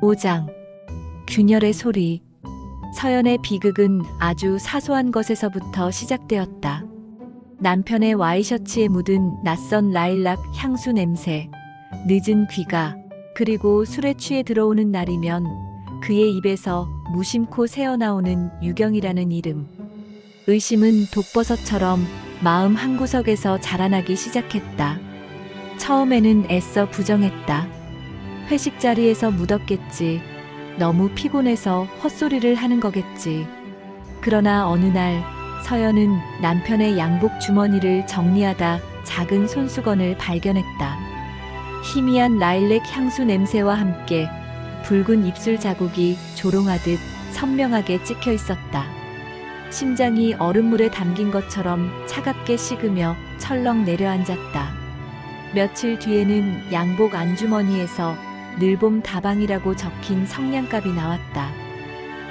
5장. 균열의 소리. 서연의 비극은 아주 사소한 것에서부터 시작되었다. 남편의 와이셔츠에 묻은 낯선 라일락 향수 냄새, 늦은 귀가, 그리고 술에 취해 들어오는 날이면 그의 입에서 무심코 새어나오는 유경이라는 이름. 의심은 독버섯처럼 마음 한구석에서 자라나기 시작했다. 처음에는 애써 부정했다. 회식 자리에서 묻었겠지. 너무 피곤해서 헛소리를 하는 거겠지. 그러나 어느 날 서연은 남편의 양복 주머니를 정리하다 작은 손수건을 발견했다. 희미한 라일렉 향수 냄새와 함께 붉은 입술 자국이 조롱하듯 선명하게 찍혀 있었다. 심장이 얼음물에 담긴 것처럼 차갑게 식으며 철렁 내려앉았다. 며칠 뒤에는 양복 안주머니에서 늘봄 다방이라고 적힌 성냥갑이 나왔다.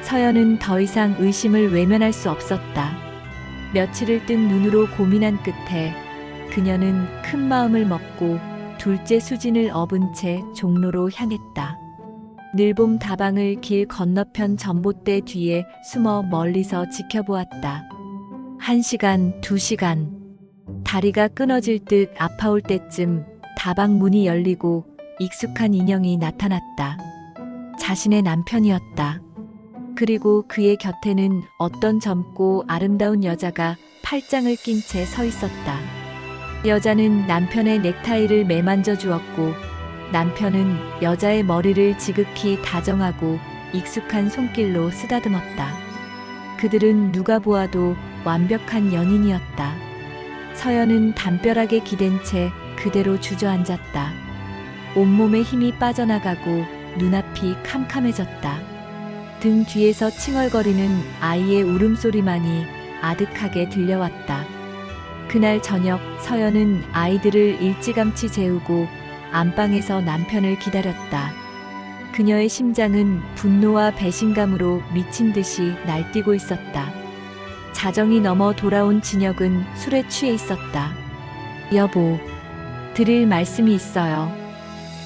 서연은 더 이상 의심을 외면할 수 없었다. 며칠을 뜬 눈으로 고민한 끝에 그녀는 큰 마음을 먹고 둘째 수진을 업은 채 종로로 향했다. 늘봄 다방을 길 건너편 전봇대 뒤에 숨어 멀리서 지켜보았다. 1시간, 2시간. 다리가 끊어질 듯 아파올 때쯤 다방 문이 열리고 익숙한 인형이 나타났다. 자신의 남편이었다. 그리고 그의 곁에는 어떤 젊고 아름다운 여자가 팔짱을 낀 채 서 있었다. 여자는 남편의 넥타이를 매만져 주었고 남편은 여자의 머리를 지극히 다정하고 익숙한 손길로 쓰다듬었다. 그들은 누가 보아도 완벽한 연인이었다. 서연은 담벼락에 기댄 채 그대로 주저앉았다. 온몸에 힘이 빠져나가고 눈앞이 캄캄해졌다. 등 뒤에서 칭얼거리는 아이의 울음소리만이 아득하게 들려왔다. 그날 저녁 서연은 아이들을 일찌감치 재우고 안방에서 남편을 기다렸다. 그녀의 심장은 분노와 배신감으로 미친 듯이 날뛰고 있었다. 자정이 넘어 돌아온 진혁은 술에 취해 있었다. 여보, 드릴 말씀이 있어요.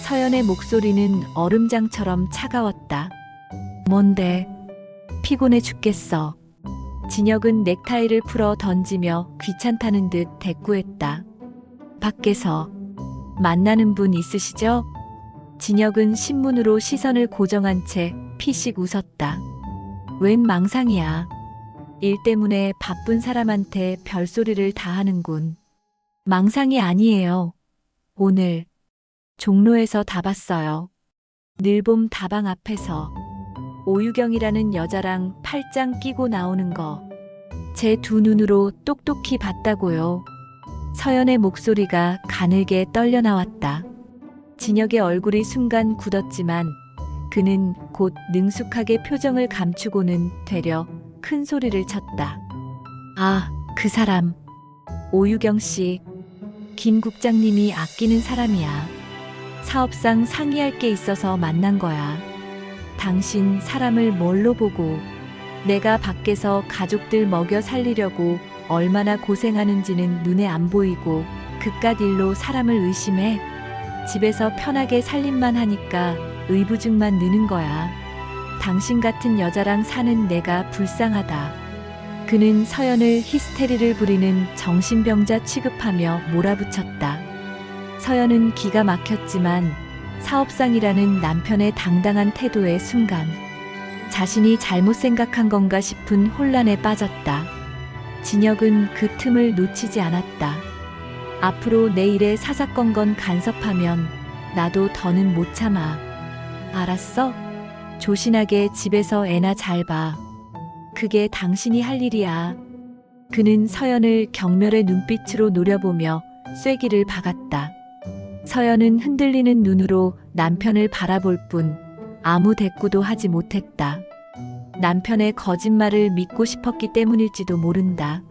서연의 목소리는 얼음장처럼 차가웠다. 뭔데? 피곤해 죽겠어. 진혁은 넥타이를 풀어 던지며 귀찮다는 듯 대꾸했다. 밖에서 만나는 분 있으시죠? 진혁은 신문으로 시선을 고정한 채 피식 웃었다. 웬 망상이야. 일 때문에 바쁜 사람한테 별소리를 다 하는군. 망상이 아니에요. 오늘 종로에서 다 봤어요. 늘봄 다방 앞에서 오유경이라는 여자랑 팔짱 끼고 나오는 거. 제 두 눈으로 똑똑히 봤다고요. 서연의 목소리가 가늘게 떨려 나왔다. 진혁의 얼굴이 순간 굳었지만 그는 곧 능숙하게 표정을 감추고는 되려 큰 소리를 쳤다. 아, 그 사람. 오유경 씨. 김 국장님이 아끼는 사람이야. 사업상 상의할 게 있어서 만난 거야. 당신 사람을 뭘로 보고 내가 밖에서 가족들 먹여 살리려고 얼마나 고생하는지는 눈에 안 보이고 그깟 일로 사람을 의심해? 집에서 편하게 살림만 하니까 의부증만 느는 거야. 당신 같은 여자랑 사는 내가 불쌍하다. 그는 서연을 히스테리를 부리는 정신병자 취급하며 몰아붙였다. 서연은 기가 막혔지만 사업상이라는 남편의 당당한 태도의 순간 자신이 잘못 생각한 건가 싶은 혼란에 빠졌다. 진혁은 그 틈을 놓치지 않았다. 앞으로 내 일에 사사건건 간섭하면 나도 더는 못 참아. 알았어? 조신하게 집에서 애나 잘 봐. 그게 당신이 할 일이야. 그는 서연을 경멸의 눈빛으로 노려보며 쐐기를 박았다. 서연은 흔들리는 눈으로 남편을 바라볼 뿐 아무 대꾸도 하지 못했다. 남편의 거짓말을 믿고 싶었기 때문일지도 모른다.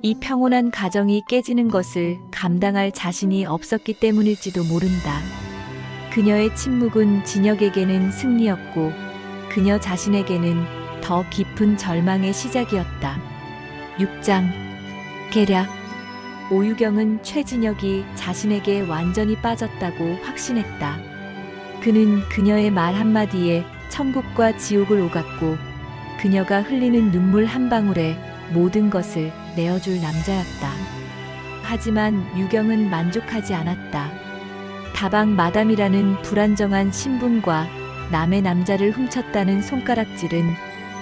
이 평온한 가정이 깨지는 것을 감당할 자신이 없었기 때문일지도 모른다. 그녀의 침묵은 진혁에게는 승리였고 그녀 자신에게는 더 깊은 절망의 시작이었다. 6장. 계략. 오유경은 최진혁이 자신에게 완전히 빠졌다고 확신했다. 그는 그녀의 말 한마디에 천국과 지옥을 오갔고 그녀가 흘리는 눈물 한 방울에 모든 것을 내어줄 남자였다. 하지만 유경은 만족하지 않았다. 다방 마담이라는 불안정한 신분과 남의 남자를 훔쳤다는 손가락질은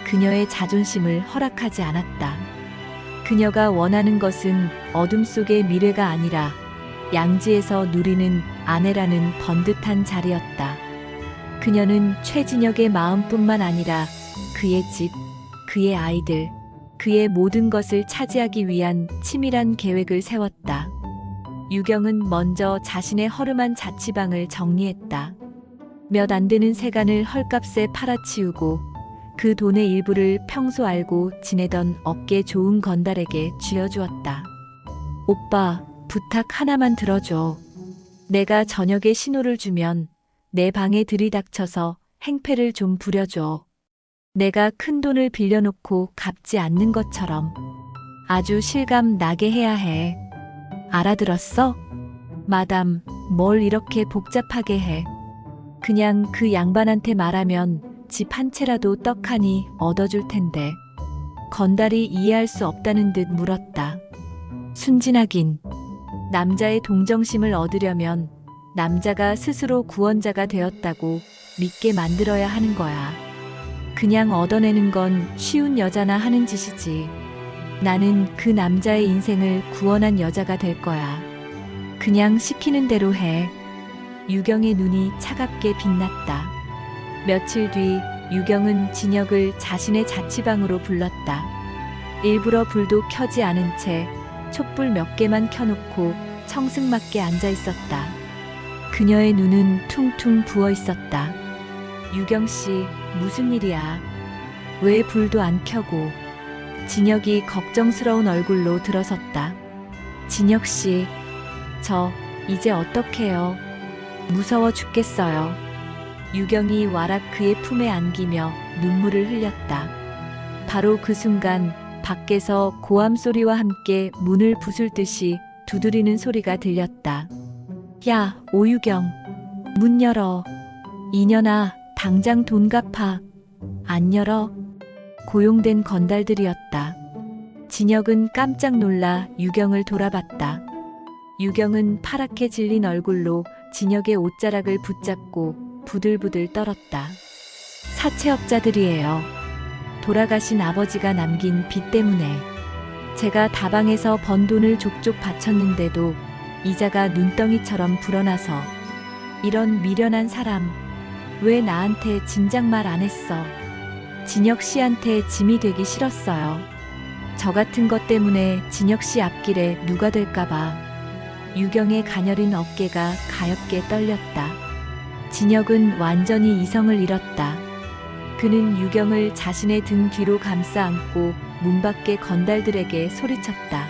그녀의 자존심을 허락하지 않았다. 그녀가 원하는 것은 어둠 속의 미래가 아니라 양지에서 누리는 아내라는 번듯한 자리였다. 그녀는 최진혁의 마음뿐만 아니라 그의 집, 그의 아이들, 그의 모든 것을 차지하기 위한 치밀한 계획을 세웠다. 유경은 먼저 자신의 허름한 자취방을 정리했다. 몇 안 되는 세간을 헐값에 팔아치우고 그 돈의 일부를 평소 알고 지내던 업계 좋은 건달에게 쥐어주었다. 오빠, 부탁 하나만 들어줘. 내가 저녁에 신호를 주면 내 방에 들이닥쳐서 행패를 좀 부려줘. 내가 큰 돈을 빌려놓고 갚지 않는 것처럼 아주 실감 나게 해야 해. 알아들었어? 마담, 뭘 이렇게 복잡하게 해. 그냥 그 양반한테 말하면 집 한 채라도 떡하니 얻어줄 텐데. 건달이 이해할 수 없다는 듯 물었다. 순진하긴. 남자의 동정심을 얻으려면 남자가 스스로 구원자가 되었다고 믿게 만들어야 하는 거야. 그냥 얻어내는 건 쉬운 여자나 하는 짓이지. 나는 그 남자의 인생을 구원한 여자가 될 거야. 그냥 시키는 대로 해. 유경의 눈이 차갑게 빛났다. 며칠 뒤 유경은 진혁을 자신의 자취방으로 불렀다. 일부러 불도 켜지 않은 채 촛불 몇 개만 켜놓고 청승맞게 앉아 있었다. 그녀의 눈은 퉁퉁 부어 있었다. 유경 씨, 무슨 일이야? 왜 불도 안 켜고? 진혁이 걱정스러운 얼굴로 들어섰다. 진혁 씨, 저 이제 어떡해요? 무서워 죽겠어요. 유경이 와락 그의 품에 안기며 눈물을 흘렸다. 바로 그 순간 밖에서 고함 소리와 함께 문을 부술듯이 두드리는 소리가 들렸다. 야, 오유경, 문 열어. 이년아, 당장 돈 갚아. 안 열어? 고용된 건달들이었다. 진혁은 깜짝 놀라 유경을 돌아봤다. 유경은 파랗게 질린 얼굴로 진혁의 옷자락을 붙잡고 부들부들 떨었다. 사채업자들이에요. 돌아가신 아버지가 남긴 빚 때문에. 제가 다방에서 번 돈을 족족 바쳤는데도 이자가 눈덩이처럼 불어나서. 이런 미련한 사람, 왜 나한테 진작 말 안 했어? 진혁 씨한테 짐이 되기 싫었어요. 저 같은 것 때문에 진혁 씨 앞길에 누가 될까봐. 유경의 가녀린 어깨가 가엽게 떨렸다. 진혁은 완전히 이성을 잃었다. 그는 유경을 자신의 등 뒤로 감싸 안고 문 밖의 건달들에게 소리쳤다.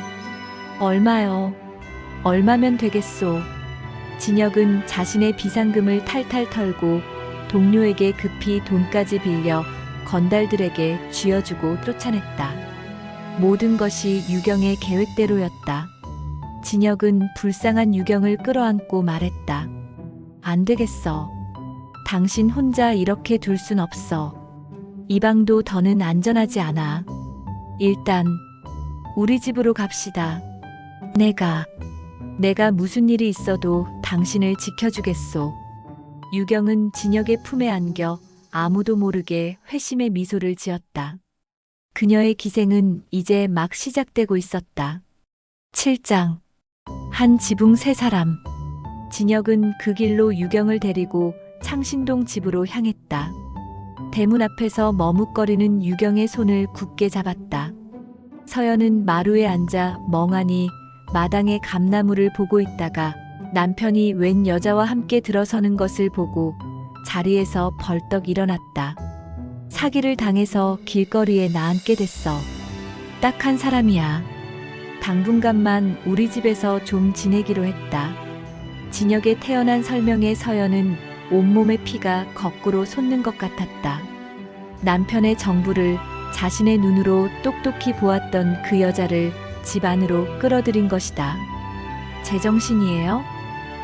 얼마요? 얼마면 되겠소? 진혁은 자신의 비상금을 탈탈 털고 동료에게 급히 돈까지 빌려 건달들에게 쥐어주고 쫓아냈다. 모든 것이 유경의 계획대로였다. 진혁은 불쌍한 유경을 끌어안고 말했다. 안 되겠어. 당신 혼자 이렇게 둘 순 없어. 이 방도 더는 안전하지 않아. 일단 우리 집으로 갑시다. 내가 무슨 일이 있어도 당신을 지켜주겠소. 유경은 진혁의 품에 안겨 아무도 모르게 회심의 미소를 지었다. 그녀의 기생은 이제 막 시작되고 있었다. 7장. 한 지붕 세 사람. 진혁은 그 길로 유경을 데리고 창신동 집으로 향했다. 대문 앞에서 머뭇거리는 유경의 손을 굳게 잡았다. 서연은 마루에 앉아 멍하니 마당의 감나무를 보고 있다가 남편이 웬 여자와 함께 들어서는 것을 보고 자리에서 벌떡 일어났다. 사기를 당해서 길거리에 나앉게 됐어. 딱 한 사람이야. 당분간만 우리 집에서 좀 지내기로 했다. 진혁의 태어난 설명에 서연은 온몸의 피가 거꾸로 솟는 것 같았다. 남편의 정부를 자신의 눈으로 똑똑히 보았던 그 여자를 집 안으로 끌어들인 것이다. 제정신이에요?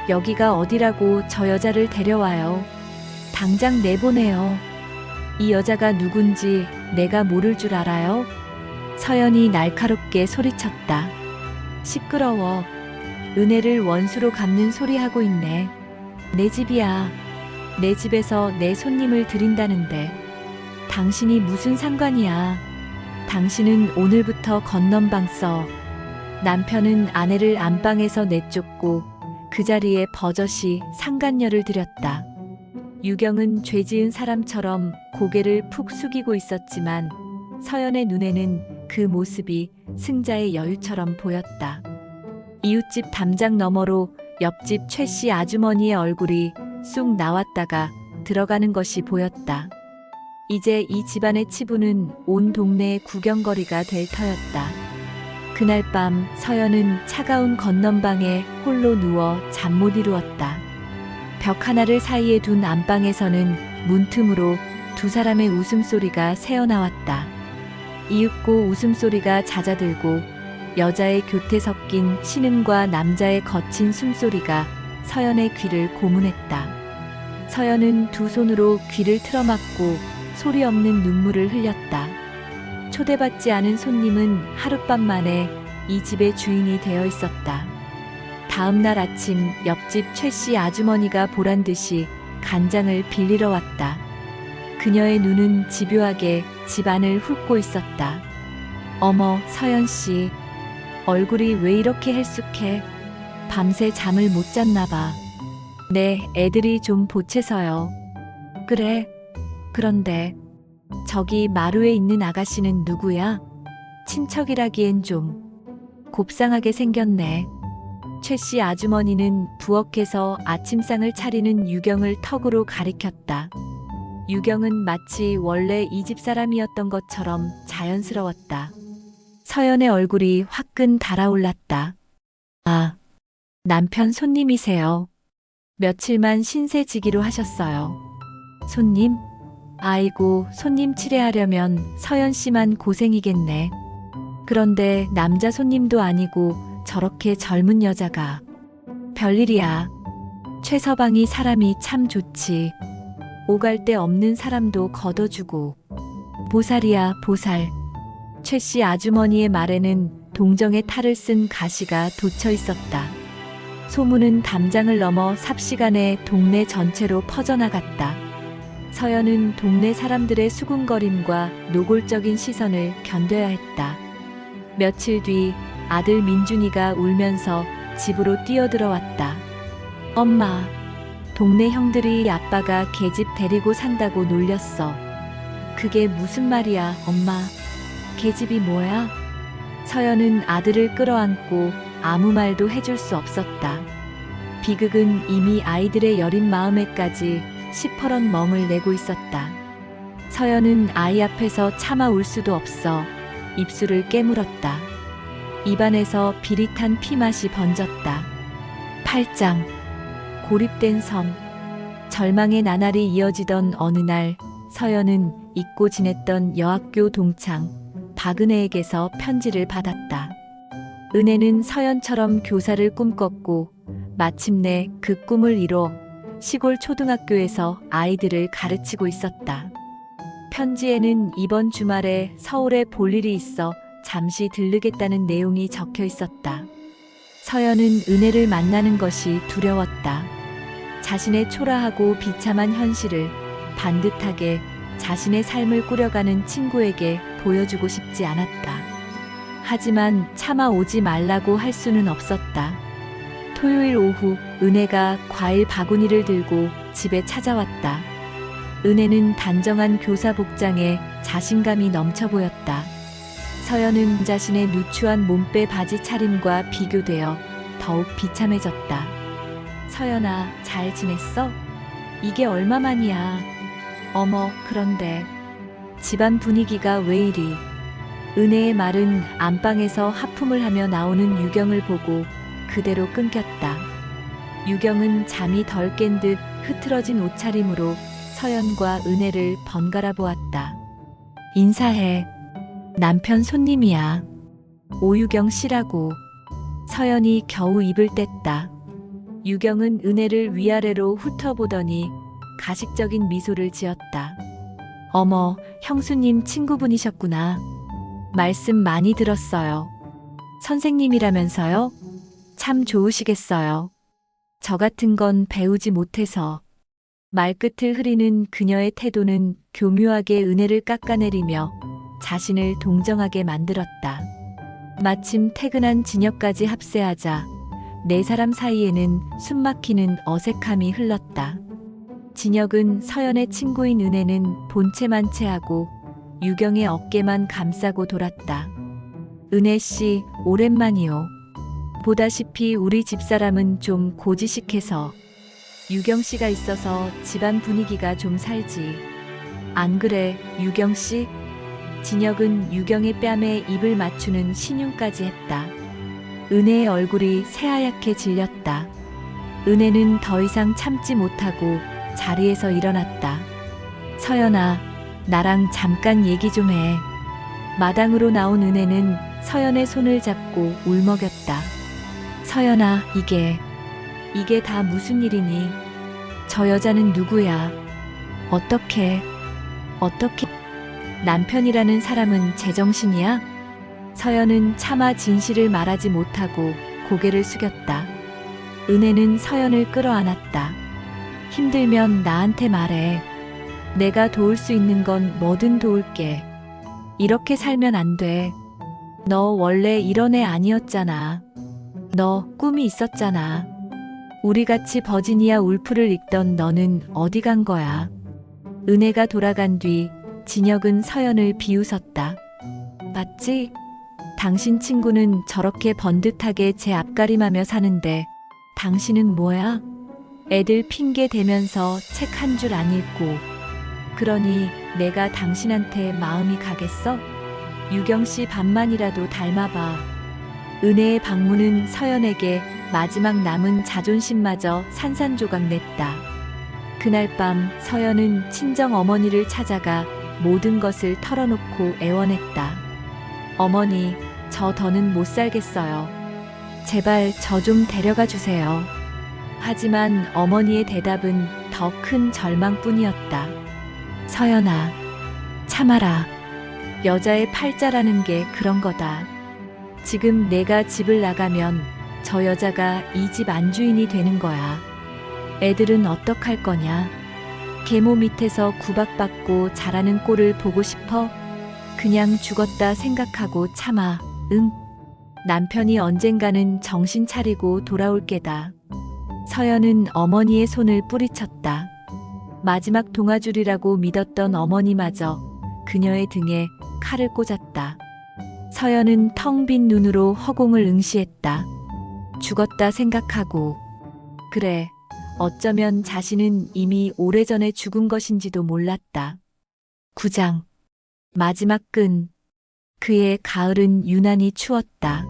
여기가 어디라고 저 여자를 데려와요? 당장 내보내요. 이 여자가 누군지 내가 모를 줄 알아요? 서연이 날카롭게 소리쳤다. 시끄러워. 은혜를 원수로 갚는 소리 하고 있네. 내 집이야. 내 집에서 내 손님을 들인다는데 당신이 무슨 상관이야. 당신은 오늘부터 건넌방 써. 남편은 아내를 안방에서 내쫓고 그 자리에 버젓이 상간녀를 들였다. 유경은 죄 지은 사람처럼 고개를 푹 숙이고 있었지만 서연의 눈에는 그 모습이 승자의 여유처럼 보였다. 이웃집 담장 너머로 옆집 최 씨 아주머니의 얼굴이 쑥 나왔다가 들어가는 것이 보였다. 이제 이 집안의 치부는 온 동네의 구경거리가 될 터였다. 그날 밤 서연은 차가운 건넌방에 홀로 누워 잠 못 이루었다. 벽 하나를 사이에 둔 안방에서는 문틈으로 두 사람의 웃음소리가 새어나왔다. 이윽고 웃음소리가 잦아들고 여자의 교태 섞인 신음과 남자의 거친 숨소리가 서연의 귀를 고문했다. 서연은 두 손으로 귀를 틀어막고 소리 없는 눈물을 흘렸다. 초대받지 않은 손님은 하룻밤 만에 이 집의 주인이 되어 있었다. 다음 날 아침 옆집 최 씨 아주머니가 보란듯이 간장을 빌리러 왔다. 그녀의 눈은 집요하게 집 안을 훑고 있었다. 어머, 서연 씨. 얼굴이 왜 이렇게 헬쑥해? 밤새 잠을 못 잤나 봐. 네, 애들이 좀 보채서요. 그래. 그런데 저기 마루에 있는 아가씨는 누구야? 친척이라기엔 좀 곱상하게 생겼네. 최 씨 아주머니는 부엌에서 아침상을 차리는 유경을 턱으로 가리켰다. 유경은 마치 원래 이 집 사람이었던 것처럼 자연스러웠다. 서연의 얼굴이 화끈 달아올랐다. 아, 남편 손님이세요. 며칠만 신세지기로 하셨어요. 손님? 아이고, 손님 치레하려면 서연 씨만 고생이겠네. 그런데 남자 손님도 아니고 저렇게 젊은 여자가. 별일이야. 최서방이 사람이 참 좋지. 오갈 데 없는 사람도 걷어주고. 보살이야, 보살. 최 씨 아주머니의 말에는 동정의 탈을 쓴 가시가 돋쳐 있었다. 소문은 담장을 넘어 삽시간에 동네 전체로 퍼져나갔다. 서연은 동네 사람들의 수군거림과 노골적인 시선을 견뎌야 했다. 며칠 뒤 아들 민준이가 울면서 집으로 뛰어들어왔다. 엄마, 동네 형들이 아빠가 계집 데리고 산다고 놀렸어. 그게 무슨 말이야, 엄마? 계집이 뭐야? 서연은 아들을 끌어안고 아무 말도 해줄 수 없었다. 비극은 이미 아이들의 여린 마음에까지 시퍼런 멍을 내고 있었다. 서연은 아이 앞에서 참아 울 수도 없어 입술을 깨물었다. 입안에서 비릿한 피맛이 번졌다. 8장. 고립된 섬. 절망의 나날이 이어지던 어느 날 서연은 잊고 지냈던 여학교 동창 박은혜에게서 편지를 받았다. 은혜는 서연처럼 교사를 꿈꿨고 마침내 그 꿈을 이뤄 시골 초등학교에서 아이들을 가르치고 있었다. 편지에는 이번 주말에 서울에 볼 일이 있어 잠시 들르겠다는 내용이 적혀 있었다. 서연은 은혜를 만나는 것이 두려웠다. 자신의 초라하고 비참한 현실을 반듯하게 자신의 삶을 꾸려가는 친구에게 보여주고 싶지 않았다. 하지만 참아 오지 말라고 할 수는 없었다. 토요일 오후 은혜가 과일 바구니를 들고 집에 찾아왔다. 은혜는 단정한 교사 복장에 자신감이 넘쳐 보였다. 서연은 자신의 누추한 몸빼 바지 차림과 비교되어 더욱 비참해졌다. 서연아, 잘 지냈어? 이게 얼마만이야? 어머, 그런데 집안 분위기가 왜 이리? 은혜의 말은 안방에서 하품을 하며 나오는 유경을 보고 그대로 끊겼다. 유경은 잠이 덜 깬 듯 흐트러진 옷차림으로 서연과 은혜를 번갈아 보았다. 인사해. 남편 손님이야. 오유경 씨라고. 서연이 겨우 입을 뗐다. 유경은 은혜를 위아래로 훑어보더니 가식적인 미소를 지었다. 어머, 형수님 친구분이셨구나. 말씀 많이 들었어요. 선생님이라면서요? 참 좋으시겠어요. 저 같은 건 배우지 못해서. 말끝을 흐리는 그녀의 태도는 교묘하게 은혜를 깎아내리며 자신을 동정하게 만들었다. 마침 퇴근한 진혁까지 합세하자 네 사람 사이에는 숨막히는 어색함이 흘렀다. 진혁은 서연의 친구인 은혜는 본체만체하고 유경의 어깨만 감싸고 돌았다. 은혜 씨, 오랜만이요. 보다시피 우리 집사람은 좀 고지식해서 유경 씨가 있어서 집안 분위기가 좀 살지. 안 그래, 유경 씨? 진혁은 유경의 뺨에 입을 맞추는 신용까지 했다. 은혜의 얼굴이 새하얗게 질렸다. 은혜는 더 이상 참지 못하고 자리에서 일어났다. 서연아, 나랑 잠깐 얘기 좀 해. 마당으로 나온 은혜는 서연의 손을 잡고 울먹였다. 서연아, 이게 다 무슨 일이니? 저 여자는 누구야? 어떻게? 남편이라는 사람은 제정신이야? 서연은 차마 진실을 말하지 못하고 고개를 숙였다. 은혜는 서연을 끌어안았다. 힘들면 나한테 말해. 내가 도울 수 있는 건 뭐든 도울게. 이렇게 살면 안 돼. 너 원래 이런 애 아니었잖아. 너 꿈이 있었잖아. 우리같이 버지니아 울프를 읽던 너는 어디 간 거야? 은혜가 돌아간 뒤 진혁은 서연을 비웃었다. 맞지? 당신 친구는 저렇게 번듯하게 제 앞가림하며 사는데 당신은 뭐야? 애들 핑계 대면서 책 한 줄 안 읽고. 그러니 내가 당신한테 마음이 가겠어? 유경 씨 반만이라도 닮아봐. 은혜의 방문은 서연에게 마지막 남은 자존심마저 산산조각 냈다. 그날 밤 서연은 친정 어머니를 찾아가 모든 것을 털어놓고 애원했다. 어머니, 저 더는 못 살겠어요. 제발 저 좀 데려가 주세요. 하지만 어머니의 대답은 더 큰 절망뿐이었다. 서연아, 참아라. 여자의 팔자라는 게 그런 거다. 지금 내가 집을 나가면 저 여자가 이 집 안주인이 되는 거야. 애들은 어떡할 거냐? 계모 밑에서 구박받고 자라는 꼴을 보고 싶어? 그냥 죽었다 생각하고 참아. 응. 남편이 언젠가는 정신 차리고 돌아올 게다. 서연은 어머니의 손을 뿌리쳤다. 마지막 동아줄이라고 믿었던 어머니마저 그녀의 등에 칼을 꽂았다. 서연은 텅 빈 눈으로 허공을 응시했다. 죽었다 생각하고. 그래, 어쩌면 자신은 이미 오래전에 죽은 것인지도 몰랐다. 9장 마지막 끈. 그의 가을은 유난히 추웠다.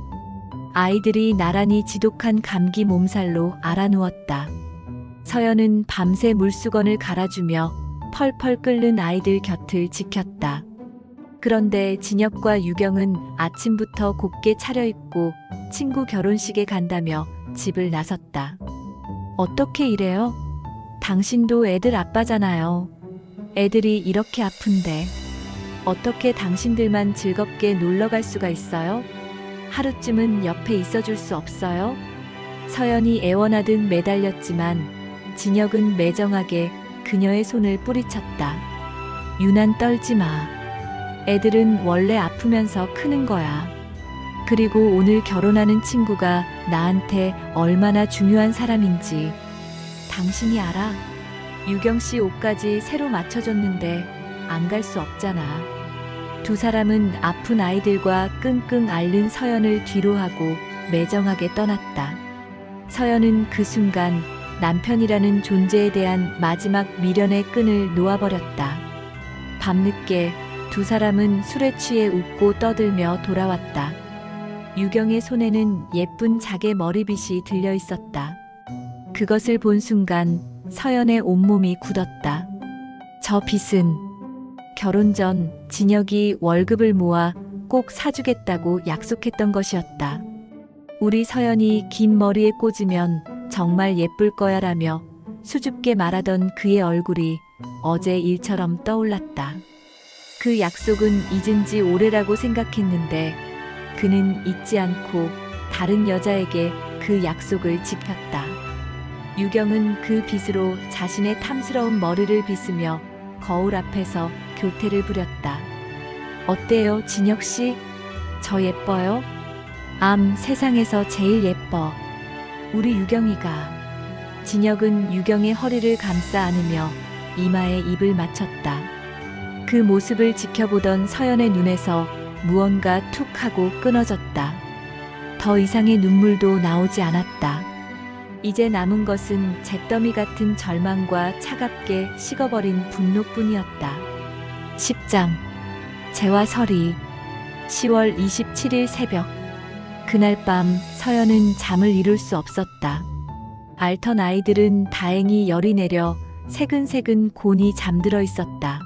아이들이 나란히 지독한 감기 몸살로 알아누웠다. 서연은 밤새 물수건을 갈아주며 펄펄 끓는 아이들 곁을 지켰다. 그런데 진혁과 유경은 아침부터 곱게 차려입고 친구 결혼식에 간다며 집을 나섰다. 어떻게 이래요? 당신도 애들 아빠잖아요. 애들이 이렇게 아픈데 어떻게 당신들만 즐겁게 놀러 갈 수가 있어요? 하루쯤은 옆에 있어줄 수 없어요? 서연이 애원하듯 매달렸지만 진혁은 매정하게 그녀의 손을 뿌리쳤다. 유난 떨지 마. 애들은 원래 아프면서 크는 거야. 그리고 오늘 결혼하는 친구가 나한테 얼마나 중요한 사람인지 당신이 알아? 유경 씨 옷까지 새로 맞춰줬는데 안 갈 수 없잖아. 두 사람은 아픈 아이들과 끙끙 앓는 서연을 뒤로하고 매정하게 떠났다. 서연은 그 순간 남편이라는 존재에 대한 마지막 미련의 끈을 놓아버렸다. 밤늦게 두 사람은 술에 취해 웃고 떠들며 돌아왔다. 유경의 손에는 예쁜 자개 머리빗이 들려 있었다. 그것을 본 순간 서연의 온몸이 굳었다. 저 빗은 결혼 전 진혁이 월급을 모아 꼭 사주겠다고 약속했던 것이었다. 우리 서연이 긴 머리에 꽂으면 정말 예쁠 거야라며 수줍게 말하던 그의 얼굴이 어제 일처럼 떠올랐다. 그 약속은 잊은 지 오래라고 생각했는데 그는 잊지 않고 다른 여자에게 그 약속을 지켰다. 유경은 그 빗으로 자신의 탐스러운 머리를 빗으며 거울 앞에서 교태를 부렸다. 어때요, 진혁 씨? 저 예뻐요? 세상에서 제일 예뻐. 우리 유경이가. 진혁은 유경의 허리를 감싸 안으며 이마에 입을 맞췄다. 그 모습을 지켜보던 서연의 눈에서 무언가 툭 하고 끊어졌다. 더 이상의 눈물도 나오지 않았다. 이제 남은 것은 잿더미 같은 절망과 차갑게 식어버린 분노뿐이었다. 10장 재와 설이 10월 27일 새벽. 그날 밤 서연은 잠을 이룰 수 없었다. 앓던 아이들은 다행히 열이 내려 새근새근 곤히 잠들어 있었다.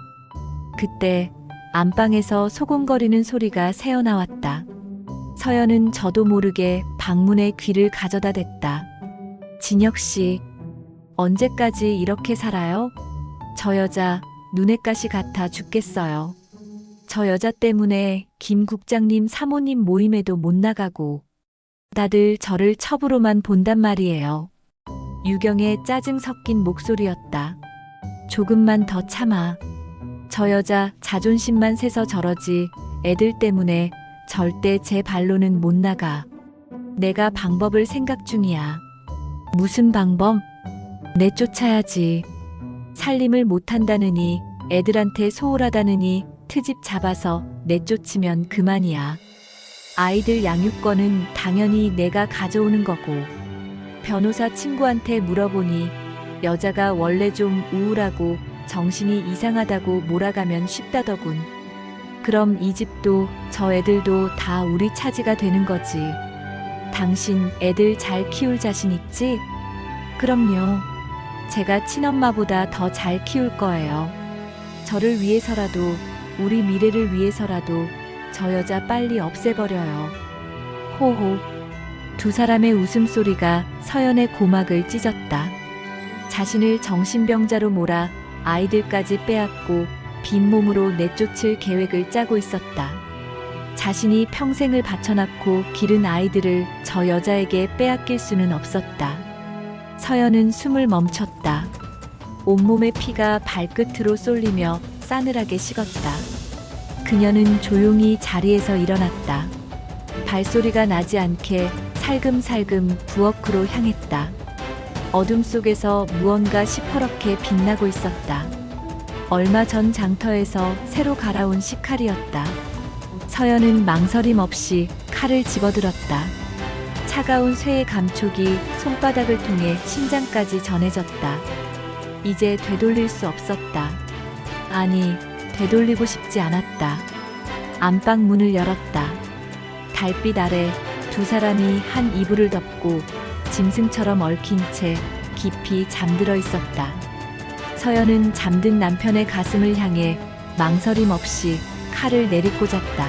그때 안방에서 소곤거리는 소리가 새어나왔다. 서연은 저도 모르게 방문에 귀를 가져다 댔다. 진혁 씨, 언제까지 이렇게 살아요? 저 여자 눈엣 가시 같아 죽겠어요. 저 여자 때문에 김 국장님 사모님 모임에도 못 나가고 다들 저를 첩으로만 본단 말이에요. 유경의 짜증 섞인 목소리였다. 조금만 더 참아. 저 여자 자존심만 세서 저러지 애들 때문에 절대 제 발로는 못 나가. 내가 방법을 생각 중이야. 무슨 방법? 내쫓아야지. 살림을 못한다느니 애들한테 소홀하다느니 트집 잡아서 내쫓으면 그만이야. 아이들 양육권은 당연히 내가 가져오는 거고. 변호사 친구한테 물어보니 여자가 원래 좀 우울하고 정신이 이상하다고 몰아가면 쉽다더군. 그럼 이 집도 저 애들도 다 우리 차지가 되는 거지. 당신 애들 잘 키울 자신 있지? 그럼요. 제가 친엄마보다 더 잘 키울 거예요. 저를 위해서라도 우리 미래를 위해서라도 저 여자 빨리 없애버려요. 호호. 두 사람의 웃음소리가 서연의 고막을 찢었다. 자신을 정신병자로 몰아 아이들까지 빼앗고 빈몸으로 내쫓을 계획을 짜고 있었다. 자신이 평생을 바쳐놨고 기른 아이들을 저 여자에게 빼앗길 수는 없었다. 서연은 숨을 멈췄다. 온몸의 피가 발끝으로 쏠리며 싸늘하게 식었다. 그녀는 조용히 자리에서 일어났다. 발소리가 나지 않게 살금살금 부엌으로 향했다. 어둠 속에서 무언가 시퍼렇게 빛나고 있었다. 얼마 전 장터에서 새로 갈아온 식칼이었다. 서연은 망설임 없이 칼을 집어들었다. 차가운 쇠의 감촉이 손바닥을 통해 심장까지 전해졌다. 이제 되돌릴 수 없었다. 아니, 되돌리고 싶지 않았다. 안방 문을 열었다. 달빛 아래 두 사람이 한 이불을 덮고 짐승처럼 얽힌 채 깊이 잠들어 있었다. 서연은 잠든 남편의 가슴을 향해 망설임 없이 칼을 내리꽂았다.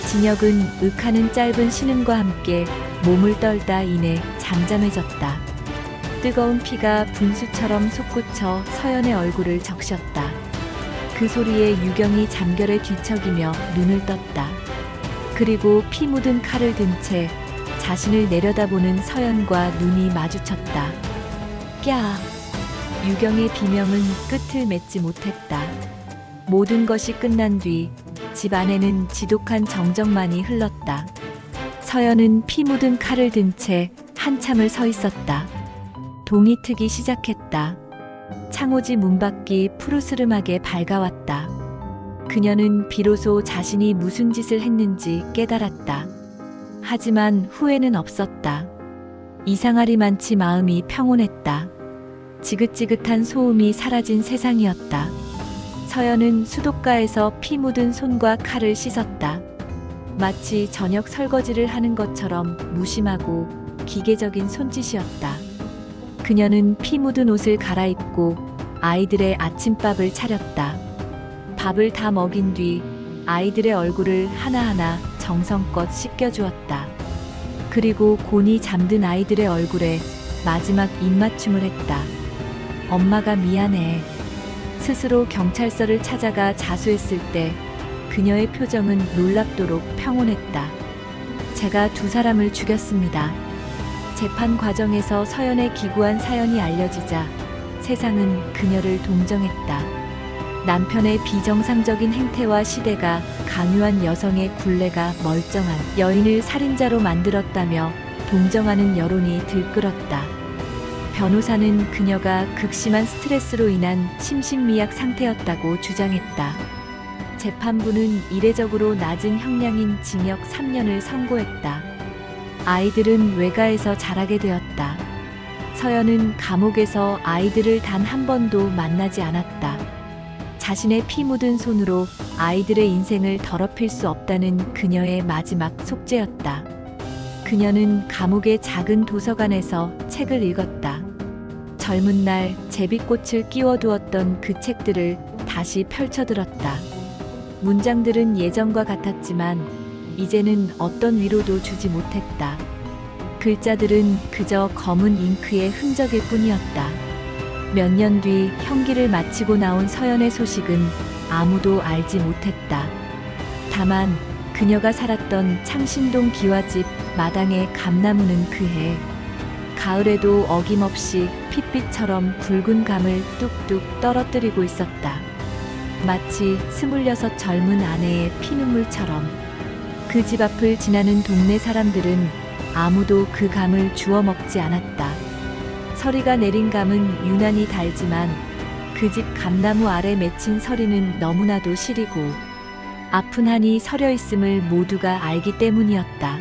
진혁은 윽하는 짧은 신음과 함께 몸을 떨다 이내 잠잠해졌다. 뜨거운 피가 분수처럼 솟구쳐 서연의 얼굴을 적셨다. 그 소리에 유경이 잠결에 뒤척이며 눈을 떴다. 그리고 피 묻은 칼을 든 채 자신을 내려다보는 서연과 눈이 마주쳤다. 꺄! 유경의 비명은 끝을 맺지 못했다. 모든 것이 끝난 뒤 집 안에는 지독한 정적만이 흘렀다. 서연은 피 묻은 칼을 든 채 한참을 서 있었다. 동이 트기 시작했다. 창호지 문밖이 푸르스름하게 밝아왔다. 그녀는 비로소 자신이 무슨 짓을 했는지 깨달았다. 하지만 후회는 없었다. 이상하리만치 마음이 평온했다. 지긋지긋한 소음이 사라진 세상이었다. 서연은 수도가에서 피 묻은 손과 칼을 씻었다. 마치 저녁 설거지를 하는 것처럼 무심하고 기계적인 손짓이었다. 그녀는 피 묻은 옷을 갈아입고 아이들의 아침밥을 차렸다. 밥을 다 먹인 뒤 아이들의 얼굴을 하나하나 정성껏 씻겨주었다. 그리고 곤히 잠든 아이들의 얼굴에 마지막 입맞춤을 했다. 엄마가 미안해. 스스로 경찰서를 찾아가 자수했을 때 그녀의 표정은 놀랍도록 평온했다. 제가 두 사람을 죽였습니다. 재판 과정에서 서연의 기구한 사연이 알려지자 세상은 그녀를 동정했다. 남편의 비정상적인 행태와 시대가 강요한 여성의 굴레가 멀쩡한 여인을 살인자로 만들었다며 동정하는 여론이 들끓었다. 변호사는 그녀가 극심한 스트레스로 인한 심신미약 상태였다고 주장했다. 재판부는 이례적으로 낮은 형량인 징역 3년을 선고했다. 아이들은 외가에서 자라게 되었다. 서연은 감옥에서 아이들을 단 한 번도 만나지 않았다. 자신의 피 묻은 손으로 아이들의 인생을 더럽힐 수 없다는 그녀의 마지막 속죄였다. 그녀는 감옥의 작은 도서관에서 책을 읽었다. 젊은 날 제비꽃을 끼워두었던 그 책들을 다시 펼쳐들었다. 문장들은 예전과 같았지만 이제는 어떤 위로도 주지 못했다. 글자들은 그저 검은 잉크의 흔적일 뿐이었다. 몇 년 뒤 형기를 마치고 나온 서연의 소식은 아무도 알지 못했다. 다만 그녀가 살았던 창신동 기와집 마당의 감나무는 그해 가을에도 어김없이 핏빛처럼 붉은 감을 뚝뚝 떨어뜨리고 있었다. 마치 26 젊은 아내의 피눈물처럼. 그 집 앞을 지나는 동네 사람들은 아무도 그 감을 주워 먹지 않았다. 서리가 내린 감은 유난히 달지만 그 집 감나무 아래 맺힌 서리는 너무나도 시리고 아픈 한이 서려 있음을 모두가 알기 때문이었다.